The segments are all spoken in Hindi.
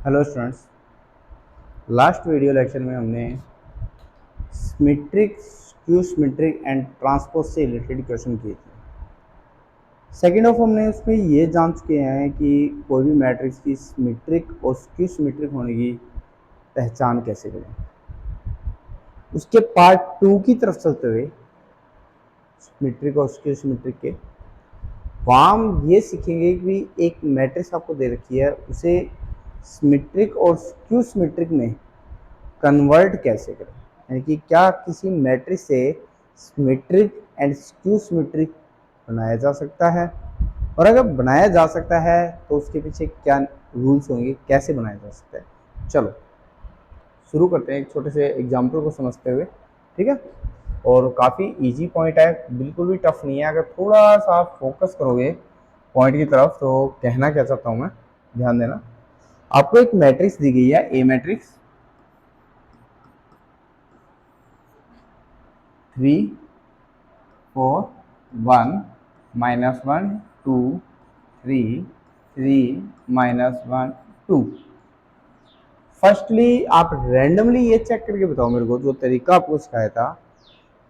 Hello students. Last video lecture में हमने symmetric, skew symmetric and transpose से रिलेटेड क्वेश्चन किए थे। सेकेंड ऑफ हमने उसमें ये जान चुके हैं कि कोई भी मैट्रिक्स की सिमेट्रिक और स्क्यू सिमेट्रिक होने की पहचान कैसे करें। उसके पार्ट 2 की तरफ चलते हुए सिमेट्रिक और स्क्यू सिमेट्रिक के वहाँ हम ये सीखेंगे कि एक मैट्रिक्स आपको दे रखी है, उसे सिमेट्रिक और स्क्यू सिमेट्रिक में कन्वर्ट कैसे करें, यानी कि क्या किसी मैट्रिक्स से सिमेट्रिक एंड स्क्यू सिमेट्रिक बनाया जा सकता है, और अगर बनाया जा सकता है तो उसके पीछे क्या रूल्स होंगे, कैसे बनाया जा सकता है। चलो शुरू करते हैं एक छोटे से एग्जाम्पल को समझते हुए, ठीक है। और काफ़ी इजी पॉइंट है, बिल्कुल भी टफ नहीं है। अगर थोड़ा सा आप फोकस करोगे पॉइंट की तरफ तो कहना क्या चाहता हूँ मैं, ध्यान देना। आपको एक मैट्रिक्स दी गई है, ए मैट्रिक्स 3 4 1 -1 2 3 3 -1 2। फर्स्टली आप रैंडमली ये चेक करके बताओ मेरे को, जो तरीका आपको सिखाया था,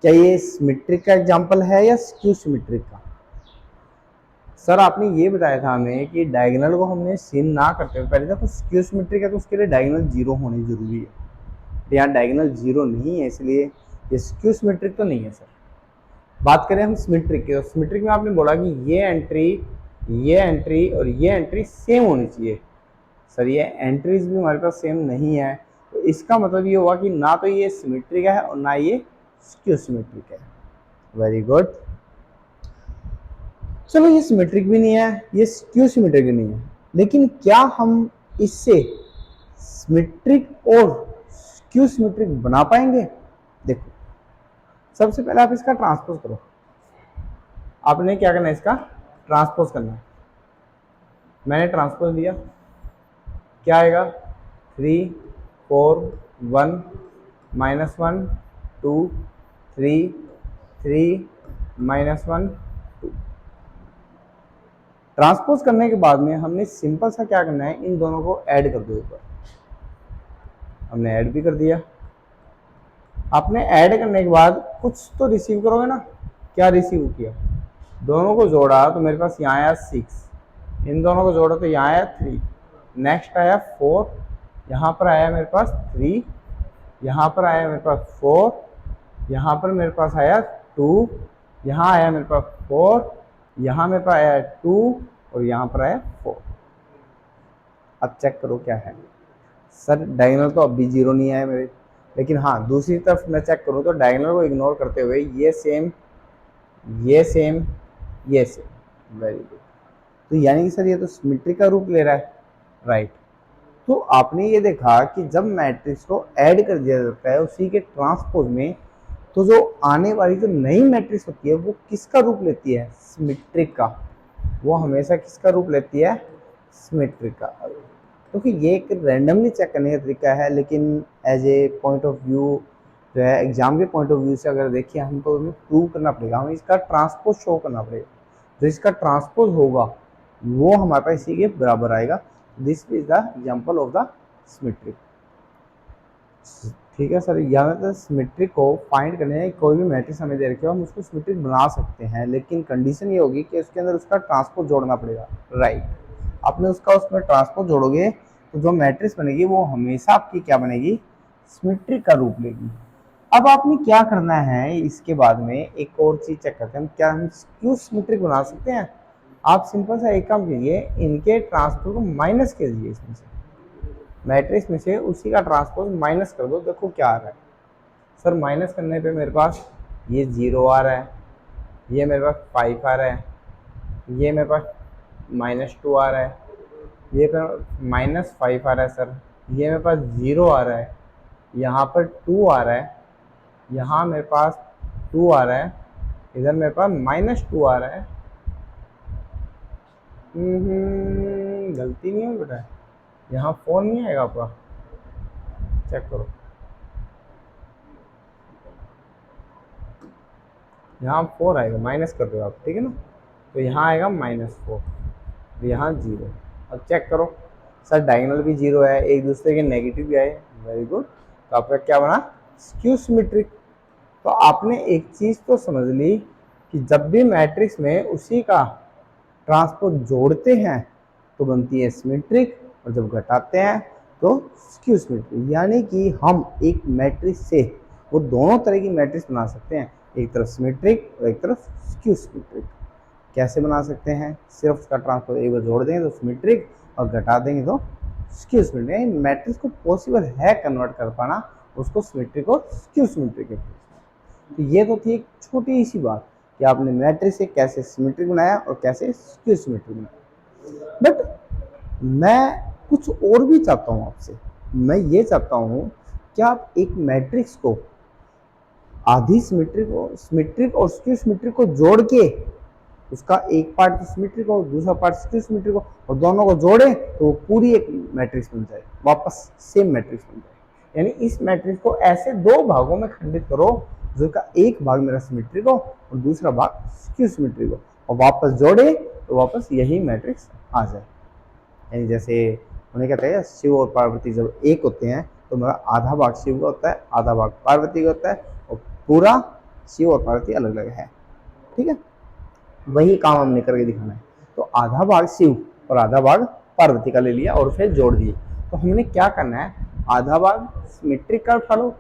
क्या ये सिमेट्रिक का एग्जांपल है या स्क्यू सिमेट्रिक का। सर आपने ये बताया था हमें कि डायगोनल को हमने सीन ना करते हुए पहले देखो स्क्यू सिमेट्रिक है तो उसके लिए डायगोनल जीरो होनी जरूरी है। तो यहाँ डायगोनल जीरो नहीं है, इसलिए ये स्क्यू सिमेट्रिक तो नहीं है सर। बात करें हम सिमेट्रिक की, तो सिमेट्रिक में आपने बोला कि ये एंट्री और ये एंट्री सेम होनी चाहिए। सर ये एंट्रीज भी हमारे पास सेम नहीं है, तो इसका मतलब ये हुआ कि ना तो ये सिमेट्रिक है और ना ये स्क्यू सिमेट्रिक है। Very good. चलो ये सिमेट्रिक भी नहीं है, ये स्क्यू सिमेट्रिक भी नहीं है, लेकिन क्या हम इससे सिमेट्रिक और स्क्यू सिमेट्रिक बना पाएंगे। देखो सबसे पहले आप इसका ट्रांसपोज करो। आपने क्या करना है, इसका ट्रांसपोज करना है। मैंने ट्रांसपोज दिया, क्या आएगा 3 4 1 -1 2 3 3 -1 2। ट्रांसपोज करने के बाद में हमने सिंपल सा क्या करना है, इन दोनों को ऐड कर दो ऊपर। हमने ऐड भी कर दिया। आपने ऐड करने के बाद कुछ तो रिसीव करोगे ना। क्या रिसीव किया, दोनों को जोड़ा तो मेरे पास यहाँ आया 6, इन दोनों को जोड़ा तो यहाँ आया 3, नेक्स्ट आया 4, यहाँ पर आया मेरे पास 3, यहाँ पर आया मेरे पास 4, यहाँ पर मेरे पास आया 2, यहाँ आया मेरे पास 4, यहाँ मेरे पास आया 2 और यहाँ पर आया 4। अब चेक करो क्या है। सर डायगोनल तो अब भी जीरो नहीं आया मेरे, लेकिन हाँ दूसरी तरफ मैं चेक करूँ तो डायगोनल को इग्नोर करते हुए ये सेम ये सेम ये सेम। Very good. तो यानी कि सर ये तो सिमेट्री का रूप ले रहा है, राइट। तो आपने ये देखा कि जब मैट्रिक्स को ऐड कर दिया जाता है उसी के ट्रांसपोज में, तो जो आने वाली जो नई मैट्रिक्स होती है वो किसका रूप लेती है, सिमेट्रिक का। वो हमेशा किसका रूप लेती है, सिमेट्रिक का। क्योंकि ये एक रैंडमली चेक करने का तरीका है, लेकिन as a point of view जो है, एग्जाम के पॉइंट ऑफ व्यू से अगर देखिए हम तो हमें प्रूव करना पड़ेगा, हमें इसका ट्रांसपोज शो करना पड़ेगा। जो इसका ट्रांसपोज होगा वो हमारे पास इसी के बराबर आएगा। This is the example of the symmetric. ठीक है सर, यहाँ तो सिमेट्रिक को फाइंड करने हैं, कोई भी मैट्रिक्स हमें दे रखे हो हम उसको सिमेट्रिक बना सकते हैं, लेकिन कंडीशन ये होगी कि उसके अंदर उसका ट्रांसपोज जोड़ना पड़ेगा, राइट। आपने उसका उसमें ट्रांसपोज जोड़ोगे तो जो मैट्रिक्स बनेगी वो हमेशा आपकी क्या बनेगी, सिमेट्रिक का रूप लेगी। अब आपने क्या करना है, इसके बाद में एक और चीज चेक करते हैं, क्या हम स्क्यू सिमेट्रिक बना सकते हैं। आप सिंपल सा एक काम कीजिए, इनके ट्रांसपोज को माइनस कीजिए, इसमें से मैट्रिक्स में से उसी का ट्रांसपोज माइनस कर दो, देखो क्या आ रहा है। सर माइनस करने पे मेरे पास ये 0 आ रहा है, ये मेरे पास 5 आ रहा है, ये मेरे पास -2 आ रहा है, ये -5 आ रहा है सर, ये मेरे पास 0 आ रहा है, यहाँ पर 2 आ रहा है, यहाँ मेरे पास 2 आ रहा है, इधर मेरे पास -2 आ रहा है। गलती नहीं है बेटा, यहाँ 4 नहीं आएगा आपका, चेक करो, यहाँ 4 आएगा, माइनस कर दो आप, ठीक है ना। तो यहाँ आएगा -4, यहाँ 0। अब चेक करो सर डायगोनल भी 0 है, एक दूसरे के नेगेटिव भी आए, वेरी गुड। तो आपका क्या बना, स्क्यू सिमेट्रिक। तो आपने एक चीज तो समझ ली कि जब भी मैट्रिक्स में उसी का ट्रांसपोज जोड़ते हैं तो बनती है सिमेट्रिक, और जब घटाते हैं तो स्क्यू सिमेट्रिक। यानी कि हम एक मैट्रिक्स से वो दोनों तरह की मैट्रिक्स बना सकते हैं, एक तरफ सिमेट्रिक और एक तरफ स्क्यू सिमेट्रिक। कैसे बना सकते हैं, सिर्फ उसका ट्रांसपोज एक बार जोड़ देंगे तो सिमेट्रिक और घटा देंगे तो स्क्यू सिमेट्रिक। मैट्रिक्स को पॉसिबल है कन्वर्ट कर पाना उसको सिमेट्रिक और स्क्यू सिमेट्रिक के। तो ये तो थी एक छोटी सी बात कि आपने मैट्रिक्स से कैसे सिमेट्रिक बनाया और कैसे स्क्यू सिमेट्रिक बनाया। बट मैं कुछ और भी चाहता हूँ आपसे। मैं ये चाहता हूँ कि आप एक मैट्रिक्स को आधी सिमेट्रिक और स्क्यू सिमेट्रिक को जोड़ के उसका एक पार्ट तो सिमेट्रिक हो, दूसरा पार्ट स्क्यू सिमेट्रिक हो, और दोनों को जोड़े तो पूरी एक मैट्रिक्स बन जाए, वापस सेम मैट्रिक्स बन जाए। यानी इस मैट्रिक्स को ऐसे दो भागों में खंडित करो जिसका एक भाग मेरा सिमेट्रिक हो और दूसरा भाग स्क्यू सिमेट्रिक हो, और वापस जोड़े तो वापस यही मैट्रिक्स आ जाए। यानी जैसे उन्हें कहते हैं शिव और पार्वती जब एक होते हैं तो मेरा आधा भाग शिव का होता है, आधा भाग पार्वती का होता है, और पूरा शिव और पार्वती अलग अलग है। ठीक है, वही काम हमने करके दिखाना है। तो आधा भाग शिव और आधा भाग पार्वती का ले लिया और फिर जोड़ दिए। तो हमने क्या करना है, आधा भाग सिमेट्रिक का उठा लो,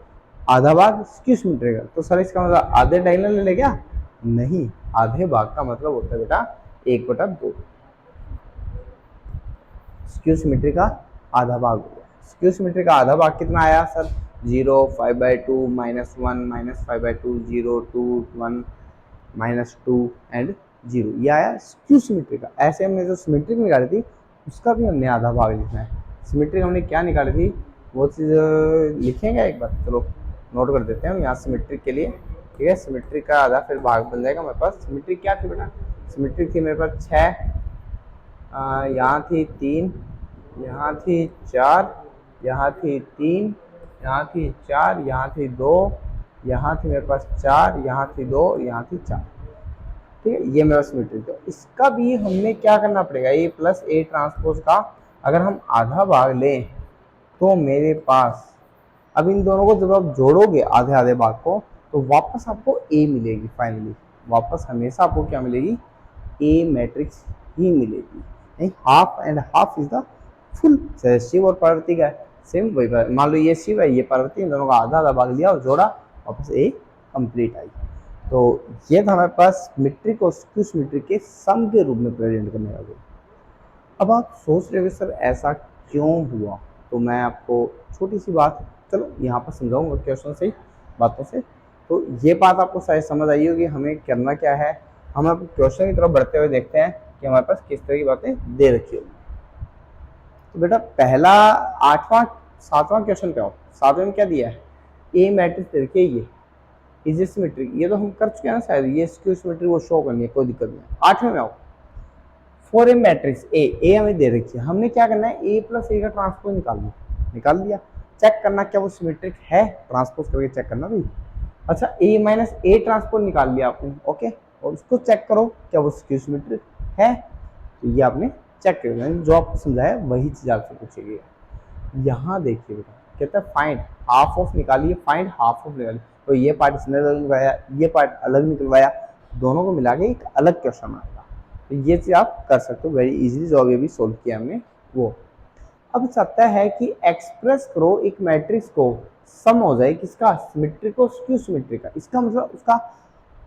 आधा भाग स्क्यू सिमेट्रिक का। तो सर इसका मतलब आधे डायगोनल ले ले क्या? नहीं, आधे भाग का मतलब होता है बेटा 1/2। स्क्यू सिमेट्री का आधा भाग हो गया। स्क्यू सिमेट्री का आधा भाग कितना आया सर? 0, 5/2, -1, -5/2, 0, 2, 1, -2 एंड 0, ये आया स्क्यू सिमेट्री का। ऐसे हमने जो सिमेट्रिक निकाली थी उसका भी हमने आधा भाग लिखना है। सिमेट्रिक हमने क्या निकाली थी वो चीज़ लिखेंगे एक बार, चलो नोट कर देते हैं हम यहाँ सिमेट्रिक के लिए। ठीक है, सिमेट्रिक का आधा फिर भाग बन जाएगा मेरे पास। सिमेट्रिक क्या थी बेटा? सिमेट्रिक थी मेरे पास 6, यहाँ थी 3, यहाँ थी 4, यहाँ थी 3, यहाँ थी 4, यहाँ थी 2, यहाँ थी मेरे पास 4, यहाँ थी 2, यहाँ थी 4। ठीक है, ये मेरा सिमेट्रिक। तो इसका भी हमने क्या करना पड़ेगा, ए प्लस ए ट्रांसपोज का अगर हम आधा भाग लें तो मेरे पास अब इन दोनों को जब आप जोड़ोगे आधे आधे भाग को तो वापस आपको ए मिलेगी। फाइनली वापस हमेशा आपको क्या मिलेगी? ए मैट्रिक्स ही मिलेगी। नहीं, half and half is the full. Shiv और पार्वती का सेम वही, मान लो ये शिव है ये पार्वती, इन दोनों का आधा आधा भाग लिया और जोड़ा, वापस ए कंप्लीट आई। तो ये था हमारे पास सिमेट्रिक और स्क्यू सिमेट्रिक के सम के रूप में प्रेजेंट करने वाले। अब आप सोच रहे हो सर ऐसा क्यों हुआ, तो मैं आपको छोटी सी बात चलो यहाँ पर समझाऊंगा क्वेश्चन से, बातों से। तो ये बात आपको शायद समझ आई होगी हमें करना क्या है। हम अब क्वेश्चन की तरफ बढ़ते हुए देखते हैं कि हमारे पास किस तरह की बातें दे रखी होगी। तो बेटा पहला 8वां 7वां क्वेश्चन पे आओ। 7वें में क्या दिया है? ए मैट्रिक्स दे रखी है, ये इज ए सिमेट्रिक। ये तो हम कर चुके हैं ना शायद, ये स्क्यू सिमेट्रिक वो शो करनी है, कोई दिक्कत नहीं। 8वें में आओ, फॉर ए मैट्रिक्स ए हमें दे रखी है, हमने क्या करना है ए प्लस ए का ट्रांसपोज निकाल दिया। चेक करना क्या वो सिमेट्रिक है, ट्रांसपोज करके चेक करना भाई। अच्छा ए माइनस ए ट्रांसपोज निकाल लिया आपने, ओके, और उसको चेक करो क्या वो स्क्यू सिमेट्रिक है। तो ये आपने चेक करना, जो आपको समझाया वही चीज आपसे पूछेगी। यहाँ देखिए बेटा कहता है फाइंड हाफ ऑफ निकालिए, फाइंड हाफ ऑफ निकालिए। तो ये पार्ट इसने अलग निकलवाया, ये पार्ट अलग निकलवाया, दोनों को मिला के एक अलग क्वेश्चन आएगा। तो ये चीज आप कर सकते हो वेरी इजीली, जो अभी सोल्व किया हमने वो। अब चाहता है कि एक्सप्रेस करो एक मैट्रिक्स को सम हो जाए किसका? सिमेट्रिक और स्क्यू सिमेट्रिक का। इसका मतलब उसका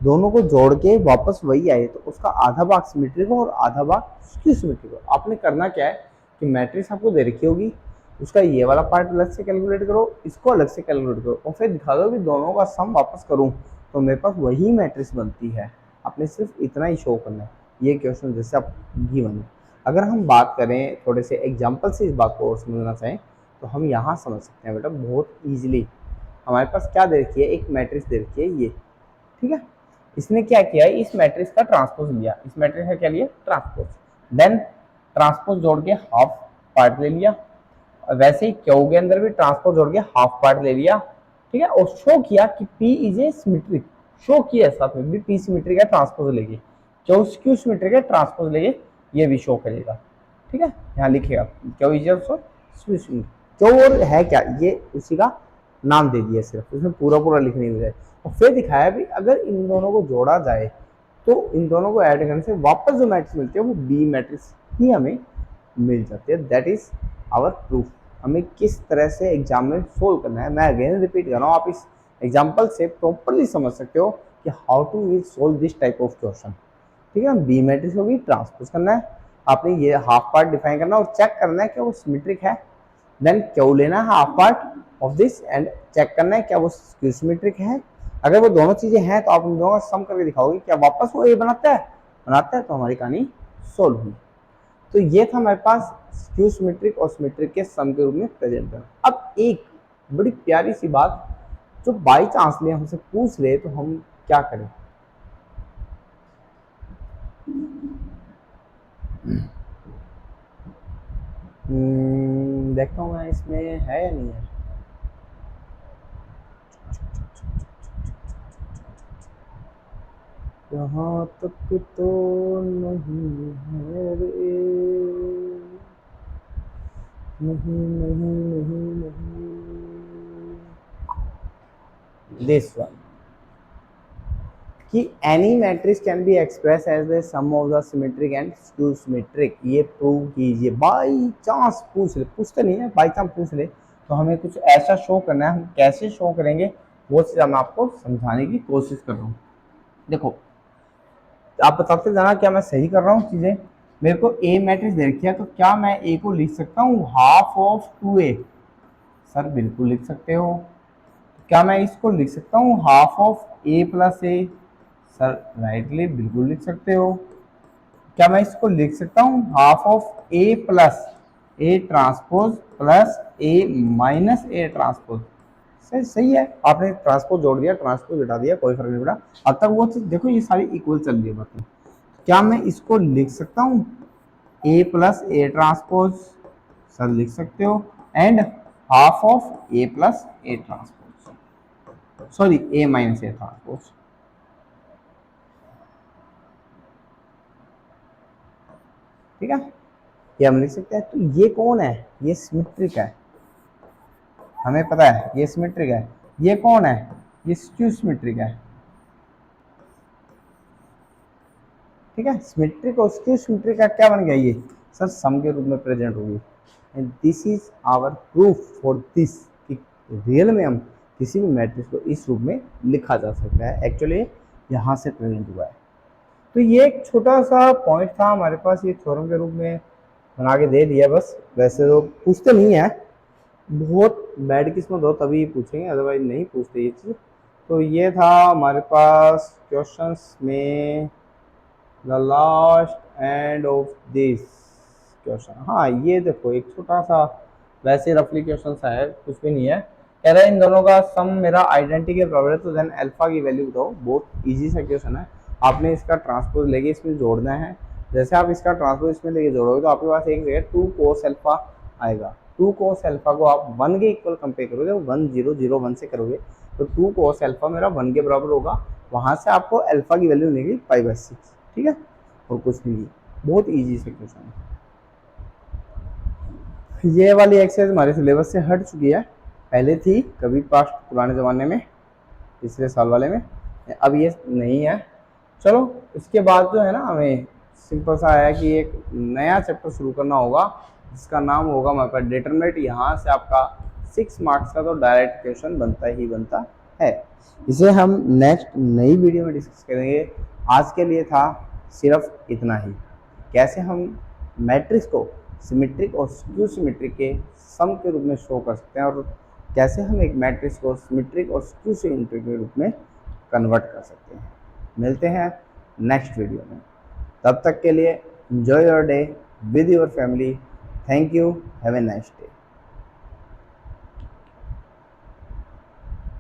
दोनों को जोड़ के वापस वही आए, तो उसका आधा भाग सिमेट्रिक हो और आधा भाग स्क्यू सिमेट्रिक हो। आपने करना क्या है कि मैट्रिक्स आपको दे रखी होगी, उसका ये वाला पार्ट अलग से कैलकुलेट करो, इसको अलग से कैलकुलेट करो, और फिर दिखा दो कि दोनों का सम वापस करूं तो मेरे पास वही मैट्रिक्स बनती है। आपने सिर्फ इतना ही शो करना है। ये क्वेश्चन जैसे आप गिवन है। अगर हम बात करें थोड़े से एग्जाम्पल से इस बात को और समझना चाहें तो हम यहाँ समझ सकते हैं बेटा बहुत ईजिली। हमारे पास क्या दे रखी है? एक मैट्रिक्स दे रखी है ये, ठीक है। इसने क्या किया है? इस मैट्रिक्स का ट्रांसपोज लिया, इस मैट्रिक्स का क्या लिया? ट्रांसपोज। देन ट्रांसपोज जोड़ के हाफ पार्ट ले लिया, वैसे ही क्यू के अंदर भी ट्रांसपोज जोड़ के हाफ पार्ट ले लिया, ठीक है, और शो किया कि P is a symmetric. Show किया साथ में भी P सिमेट्रिक है, ट्रांसपोज लेके क्यू स्क्यू सिमेट्रिक है, ट्रांसपोज लेके ये भी शो करेगा। ठीक है, यहाँ लिखिएगा क्यू इज ऑल्सो क्यू, और है क्या ये उसी का नाम दे दिया सिर्फ, उसमें पूरा पूरा लिख नहीं हुआ है। और फिर दिखाया भी अगर इन दोनों को जोड़ा जाए तो इन दोनों को ऐड करने से वापस जो मैट्रिक्स मिलती है वो बी मैट्रिक्स ही हमें मिल जाती है। That is our proof. हमें किस तरह से एग्जाम में सोल्व करना है, मैं अगेन रिपीट कर रहा हूँ, आप इस एग्जाम्पल से प्रॉपरली समझ सकते हो कि how to will solve this type of question. ठीक है, बी मैट्रिक्स को भी ट्रांसपोज करना है, आपने ये हाफ पार्ट डिफाइन करना और चेक करना है कि वो सिमेट्रिक है। देन क्यू लेना है half part of this and check करना है क्या वो स्क्यू सिमेट्रिक है। अगर वो दोनों चीजें हैं तो आप उन दोनों का सम करके दिखाओगे क्या वापस वो ए बनाता है तो हमारी कहानी सोल्व हुई। तो ये था हमारे पास स्क्यू सिमेट्रिक और सिमेट्रिक के सम के रूप में प्रेजेंट करना। अब एक बड़ी प्यारी सी बात, जो बाई चांस ले हमसे पूछ ले तो हम क्या करें। देखता हूँ मैं इसमें है या नहीं है। यहाँ तक तो नहीं है रे, नहीं नहीं नहीं नहीं, दिस वन कि any matrix can be express as the sum of the symmetric and skew symmetric. ये प्रूव कीजिए। बाई चांस पूछते नहीं है, बाई चांस पूछ ले तो हमें कुछ ऐसा शो करना है। हम कैसे शो करेंगे वो चीज़ मैं आपको समझाने की कोशिश कर रहा हूँ। देखो, आप बताते जाना क्या मैं सही कर रहा हूँ चीज़ें। मेरे को ए मैट्रिक्स दे रखी है तो क्या मैं ए को लिख सकता हूँ हाफ ऑफ 2a? सर बिल्कुल लिख सकते हो। क्या मैं इसको लिख सकता हूँ half of a plus A? Sir rightly बिल्कुल लिख सकते हो। क्या मैं इसको लिख सकता हूँ half of a plus A transpose plus a minus A transpose? सही सही है, आपने ट्रांसपोज जोड़ दिया, ट्रांसपोज घटा दिया, कोई फर्क नहीं पड़ा। अब तक वो चीज देखो, ये सारी इक्वल चल रही है बातें। क्या मैं इसको लिख सकता हूँ a plus A transpose? Sir लिख सकते हो। And half of a plus A transpose, sorry a minus A transpose. ठीक है, ये हम लिख सकते हैं। तो ये कौन है? ये सिमेट्रिक है, हमें पता है ये सिमेट्रिक है। ये कौन है? ये स्क्यू सिमेट्रिक है। ठीक है, सिमेट्रिक और स्क्यू सिमेट्रिक का क्या बन गया ये? सर सम के रूप में प्रेजेंट होगी। And this is our proof for this कि रियल में हम किसी भी मैट्रिक्स को इस रूप में लिखा जा सकता है। एक्चुअली यहाँ से प्रेजेंट हुआ है। तो ये एक छोटा सा पॉइंट था हमारे पास, ये थ्योरम के रूप में बना के दे दिया बस। वैसे तो पूछते नहीं है, बहुत बैड किस्मत हो तभी पूछेंगे, अदरवाइज नहीं पूछते ये चीज़। तो ये था हमारे पास क्वेश्चंस में the last end of this question. हाँ ये देखो एक छोटा सा वैसे रफली क्वेश्चन सा है, कुछ भी नहीं है। कह रहा है इन दोनों का सम मेरा आइडेंटिटी के बराबर है तो देन अल्फा की वैल्यू बताओ। बहुत इजी सा क्वेश्चन है। आपने इसका ट्रांसपोज लेके इसमें जोड़ना है। जैसे आप इसका ट्रांसपोज इसमें लेके जोड़ोगे तो आपके पास एक जगह 2 cos अल्फा आएगा। 2 cos अल्फा को आप 1 के इक्वल कंपेयर करोगे, 1 0 0 1 से करोगे तो 2 cos अल्फा मेरा 1 के बराबर होगा। वहां से आपको अल्फा की वैल्यू मिलेगी π/6। ठीक है, और कुछ नहीं, बहुत इजी से क्वेश्चन है। ये वाली एक्सरसाइज हमारे सिलेबस से हट चुकी है, पहले थी कभी पास्ट पुराने ज़माने में, पिछले साल वाले में, अब ये नहीं है। चलो इसके बाद जो है ना हमें सिंपल सा है कि एक नया चैप्टर शुरू करना होगा जिसका नाम होगा हमारे पास डिटरमिनेंट। यहाँ से आपका 6 मार्क्स का तो डायरेक्ट क्वेश्चन बनता ही बनता है। इसे हम नेक्स्ट नई वीडियो में डिस्कस करेंगे। आज के लिए था सिर्फ इतना ही, कैसे हम मैट्रिक्स को सिमेट्रिक और स्क्यू सिमेट्रिक के सम के रूप में शो कर सकते हैं और कैसे हम एक मैट्रिक्स को सिमेट्रिक और स्क्यू सिमेट्रिक के रूप में कन्वर्ट कर सकते हैं। मिलते हैं नेक्स्ट वीडियो में, तब तक के लिए enjoy your day with your family. Thank you, have a nice day.